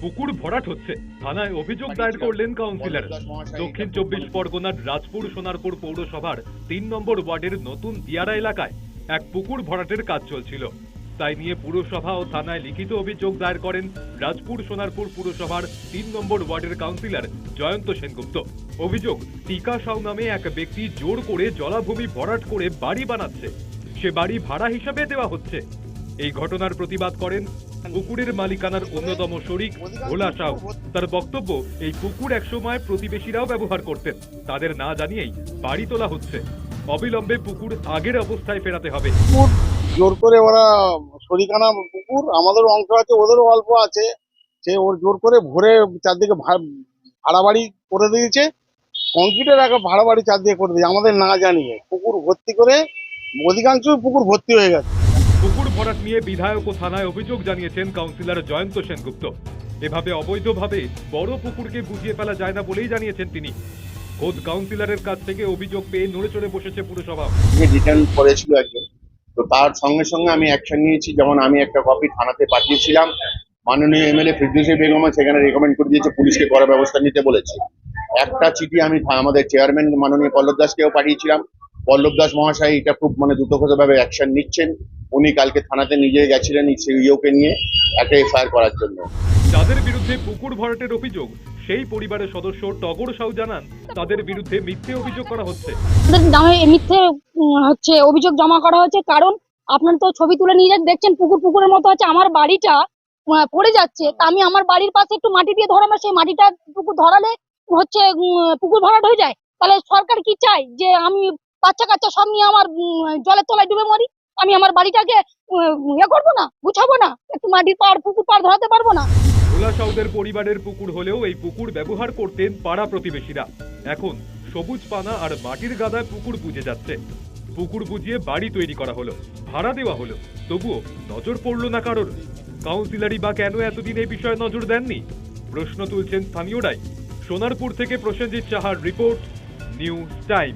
পুকুর ভরাট হচ্ছে, থানায় অভিযোগ দায়ের করলেন কাউন্সিলর। দক্ষিণ 24 পরগনার রাজপুর সোনারপুর পৌরসভার 3 নম্বর ওয়ার্ডের নতুন দিয়ারা এলাকায় এক পুকুর ভরাটের কাজ চলছিল। তাই নিয়ে পুরসভা ও থানায় লিখিত অভিযোগ দায়ের করেন রাজপুর সোনারপুর পুরসভার 3 নম্বর ওয়ার্ডের কাউন্সিলর জয়ন্ত সেনগুপ্ত। অভিযোগ, টিকা সাউ নামে এক ব্যক্তি জোর করে জলাভূমি ভরাট করে বাড়ি বানাচ্ছে, সে বাড়ি ভাড়া হিসাবে দেওয়া হচ্ছে। এই ঘটনার প্রতিবাদ করেন পুকুরের মালিকানার অন্যতম শরিক ভোলা সাউ। তার বক্তব্য, এই পুকুর একসময় প্রতিবেশীরাও ব্যবহার করতেন, তাদের না জানিয়েই বাড়ি তোলা হচ্ছে। অবিলম্বে পুকুর আগের অবস্থায় ফেরাতে হবে। জোর করে ওরা শরিকানা পুকুর, আমাদেরও অংশ আছে, ওদেরও অল্প আছে, সে ওর জোর করে ভরে চারদিকে ভাড়া বাড়ি করে দিয়েছে। কংক্রিটের একটা ভাড়া বাড়ি চারদিকে করে দিয়েছে আমাদের না জানিয়ে। পুকুর ভর্তি করে অধিকাংশ পুকুর ভর্তি হয়ে গেছে। পুকুর ভরাট নিয়ে বিধায়ক ও থানায় অভিযোগ জানিয়েছেন কাউন্সিলর জয়ন্ত সেনগুপ্ত। এভাবে অবৈধভাবে বড় পুকুরকে বুঝিয়ে ফেলা যায় না বলেই জানিয়েছেন তিনি। খোদ কাউন্সিলরের কাছ থেকে অভিযোগ পেয়ে নড়ে চড়ে বসেছে পুরসভা। রিটার্ন করেছিল একজন, তো তার সঙ্গে সঙ্গে আমি অ্যাকশন নিয়েছি। যেমন আমি একটা কপি থানাতে পাঠিয়েছিলাম, মাননীয় এমএলএ ফিরদৌসী বেগম সেখানে রেকমেন্ড করে দিয়েছে, পুলিশকে কড়া ব্যবস্থা নিতে বলেছে। একটা চিঠি আমি আমাদের চেয়ারম্যান মাননীয় পল্লব দাসকেও পাঠিয়েছিলাম। পল্লব দাস মহাশয় এটা খুব দ্রুতগতভাবে অ্যাকশন নিচ্ছেন। উনি কালকে থানাতে নিজে গেছিলেন সিইওকে নিয়ে একটা এফআইআর করার জন্য। যাদের বিরুদ্ধে পুকুর ভরাটের অভিযোগ, সেই পরিবারের সদস্য টগর সাউ জানান, তাদের বিরুদ্ধে মিথ্যে অভিযোগ করা হচ্ছে। মিথ্যে হচ্ছে অভিযোগ জমা করা হয়েছে, কারণ আপনার তো ছবি তুলে নিয়ে দেখছেন পুকুরের মতো আছে। আমার বাড়িটা পড়ে যাচ্ছে, তা আমি আমার বাড়ির পাশে একটু মাটি দিয়ে ধরাবো, সেই মাটিটা পুকুর ধরালে হচ্ছে পুকুর ভরাট হয়ে যায়। তাহলে সরকার কি চাই যে আমি বাচ্চা কাচ্চা সব নিয়ে আমার জলের তলায় ডুবে মরি? আমি আমার বাড়িটাকে করবো না, গুছাবো না, একটু মাটির পাড় পুকুর পাড় ধরাতে পারবো না? ভোলা সাউদের পরিবারের পুকুর হলেও এই পুকুর ব্যবহার করতেন পাড়া প্রতিবেশীরা। এখন সবুজ পানা আর মাটির গাদায় পুকুর বুঝে যাচ্ছে। পুকুর বুঝিয়ে বাড়ি তৈরি করা হলো, ভাড়া দেওয়া হলো, তবুও নজর পড়লো না কারোর। কাউন্সিলরই বা কেন এতদিন এই বিষয়ে নজর দেননি, প্রশ্ন তুলছেন স্থানীয়রাই। সোনারপুর থেকে প্রসেনজিৎ সাহার রিপোর্ট, নিউজ টাইম।